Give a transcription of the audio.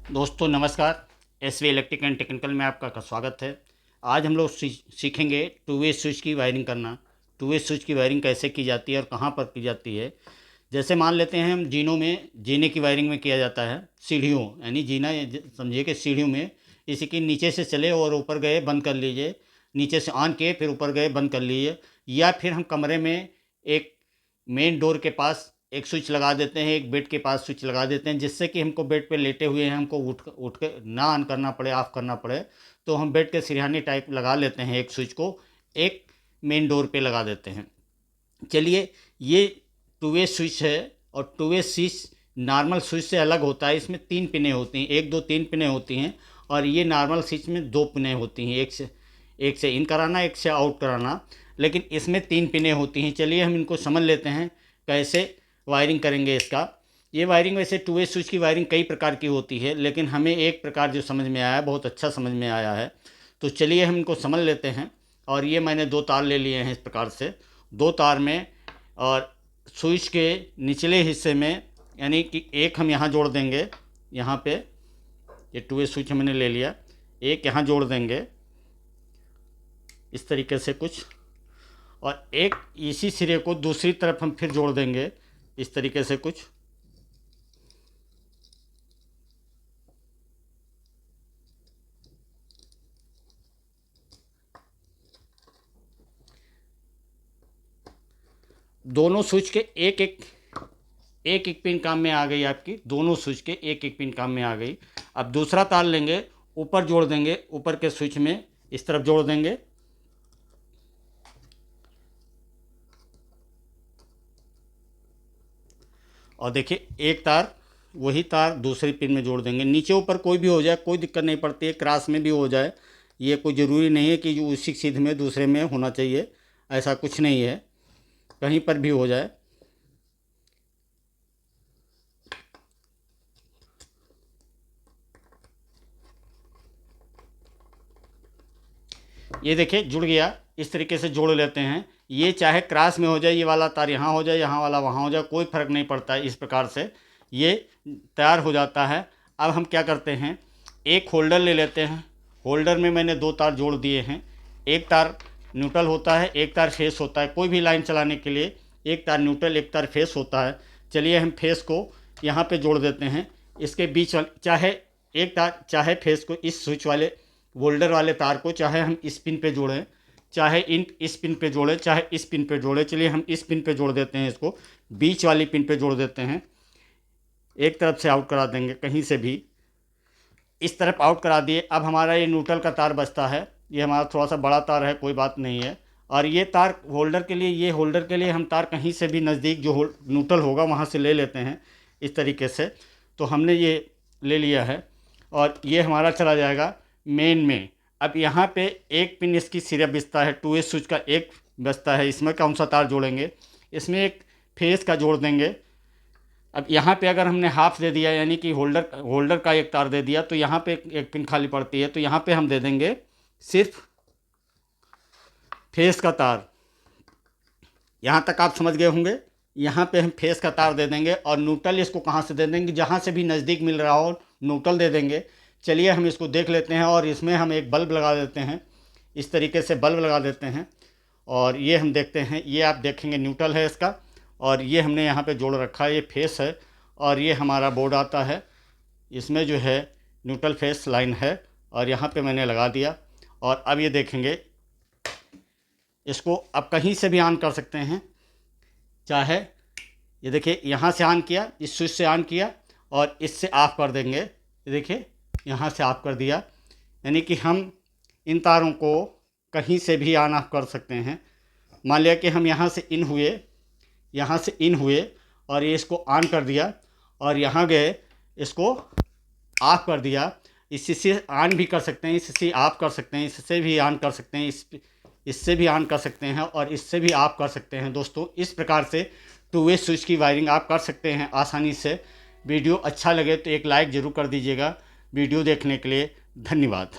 दोस्तों नमस्कार। SV electric and technical में आपका स्वागत है। आज हम लोग सीखेंगे टू वे स्विच की वायरिंग करना। टू वे स्विच की वायरिंग कैसे की जाती है और कहाँ पर की जाती है। जैसे मान लेते हैं हम जीने की वायरिंग में किया जाता है। सीढ़ियों यानी जीना समझिए कि सीढ़ियों में इसी की नीचे से चले और ऊपर गए बंद कर लीजिए, नीचे से ऑन किए फिर ऊपर गए बंद कर लीजिए। या फिर हम कमरे में एक मेन डोर के पास एक स्विच लगा देते हैं, एक बेड के पास स्विच लगा देते हैं, जिससे कि हमको बेड पे लेटे हुए हैं हमको उठ के ना ऑन करना पड़े, ऑफ करना पड़े। तो हम बेड के सिरहाने टाइप लगा लेते हैं, एक स्विच को एक मेन डोर पे लगा देते हैं। चलिए, ये टू वे स्विच है और two way switch normal switch से अलग होता है। इसमें 3 पिनें होती हैं, 1 2 3 पिनें होती हैं। और ये नॉर्मल स्विच में 2 पिनें होती हैं, एक से इन कराना, एक से आउट कराना। लेकिन इसमें 3 पिनें होती हैं। चलिए हम इनको समझ लेते हैं कैसे वायरिंग करेंगे इसका। ये वायरिंग वैसे टू वे स्विच की वायरिंग कई प्रकार की होती है, लेकिन हमें एक प्रकार जो समझ में आया है, बहुत अच्छा समझ में आया है। तो चलिए हम इनको समझ लेते हैं। और ये मैंने 2 तार ले लिए हैं इस प्रकार से, 2 तार में। और स्विच के निचले हिस्से में यानी कि एक हम यहाँ जोड़ देंगे, यहाँ पे ये टू वे स्विच मैंने ले लिया, एक यहाँ जोड़ देंगे इस तरीके से कुछ, और एक इसी सिरे को दूसरी तरफ हम फिर जोड़ देंगे इस तरीके से कुछ। दोनों स्विच के एक एक पिन काम में आ गई आपकी, दोनों स्विच के एक एक पिन काम में आ गई। अब दूसरा तार लेंगे, ऊपर जोड़ देंगे, ऊपर के स्विच में इस तरफ जोड़ देंगे। और देखिए एक तार, वही तार दूसरी पिन में जोड़ देंगे। नीचे ऊपर कोई भी हो जाए, कोई दिक्कत नहीं पड़ती है, क्रॉस में भी हो जाए, ये कोई ज़रूरी नहीं है कि जो उसी सीध में दूसरे में होना चाहिए, ऐसा कुछ नहीं है, कहीं पर भी हो जाए। ये देखिए जुड़ गया, इस तरीके से जोड़ लेते हैं। ये चाहे क्रॉस में हो जाए, ये वाला तार यहाँ हो जाए, यहाँ वाला वहाँ हो जाए, कोई फ़र्क नहीं पड़ता है। इस प्रकार से ये तैयार हो जाता है। अब हम क्या करते हैं, एक होल्डर ले लेते हैं। होल्डर में मैंने 2 तार जोड़ दिए हैं। एक तार न्यूट्रल होता है, एक तार फेस होता है। कोई भी लाइन चलाने के लिए एक तार न्यूट्रल, एक तार फेस होता है। चलिए हम फेस को यहाँ पे जोड़ देते हैं। इसके बीच चाहे एक तार, चाहे फेस को इस स्विच वाले होल्डर वाले तार को चाहे हम इस पिन पे जोड़ें, चाहे इस पिन पे जोड़ें, चाहे इस पिन पे जोड़ें। चलिए हम इस पिन पे जोड़ देते हैं, इसको बीच वाली पिन पे जोड़ देते हैं। एक तरफ से आउट करा देंगे, कहीं से भी इस तरफ आउट करा दिए। अब हमारा ये न्यूट्रल का तार बचता है, ये हमारा थोड़ा सा बड़ा तार है, कोई बात नहीं है। और ये तार होल्डर के लिए, ये होल्डर के लिए हम तार कहीं से भी नज़दीक जो न्यूट्रल होगा वहाँ से ले लेते हैं इस तरीके से। तो हमने ये ले लिया है और ये हमारा चला जाएगा मेन में। अब यहाँ पे एक पिन इसकी सिर्फ बचता है, टू वे स्विच का एक बचता है। इसमें कौन सा तार जोड़ेंगे, इसमें एक फेस का जोड़ देंगे। अब यहाँ पे अगर हमने हाफ दे दिया, यानी कि होल्डर का एक तार दे दिया, तो यहाँ पे एक पिन खाली पड़ती है, तो यहाँ पे हम दे देंगे सिर्फ फेस का तार। यहाँ तक आप समझ गए होंगे। यहाँ पे हम फेस का तार दे देंगे और न्यूट्रल इसको कहाँ से दे देंगे, जहाँ से भी नज़दीक मिल रहा हो न्यूट्रल दे देंगे। चलिए हम इसको देख लेते हैं और इसमें हम एक बल्ब लगा देते हैं, इस तरीके से बल्ब लगा देते हैं। और ये हम देखते हैं, ये आप देखेंगे न्यूट्रल है इसका, और ये हमने यहाँ पे जोड़ रखा है, ये फेस है। और ये हमारा बोर्ड आता है, इसमें जो है न्यूट्रल फेस लाइन है, और यहाँ पे मैंने लगा दिया। और अब ये देखेंगे, इसको अब कहीं से भी ऑन कर सकते हैं, चाहे ये देखिए यहाँ से ऑन किया, इस स्विच से ऑन किया, और इससे ऑफ कर देंगे। ये देखिए यहाँ से ऑफ कर दिया, यानी कि हम इन तारों को कहीं से भी ऑन ऑफ कर सकते हैं। मान लिया कि हम यहाँ से इन हुए, यहाँ से इन हुए और ये इसको ऑन कर दिया, और यहाँ गए इसको ऑफ कर दिया। इससे ऑन भी कर सकते हैं, इससे ऑफ कर सकते हैं, इससे भी ऑन कर सकते हैं, इससे भी ऑन कर सकते हैं, और इससे भी ऑफ कर सकते हैं। दोस्तों इस प्रकार से टू वे स्विच की वायरिंग आप कर सकते हैं आसानी से। वीडियो अच्छा लगे तो एक लाइक ज़रूर कर दीजिएगा। वीडियो देखने के लिए धन्यवाद।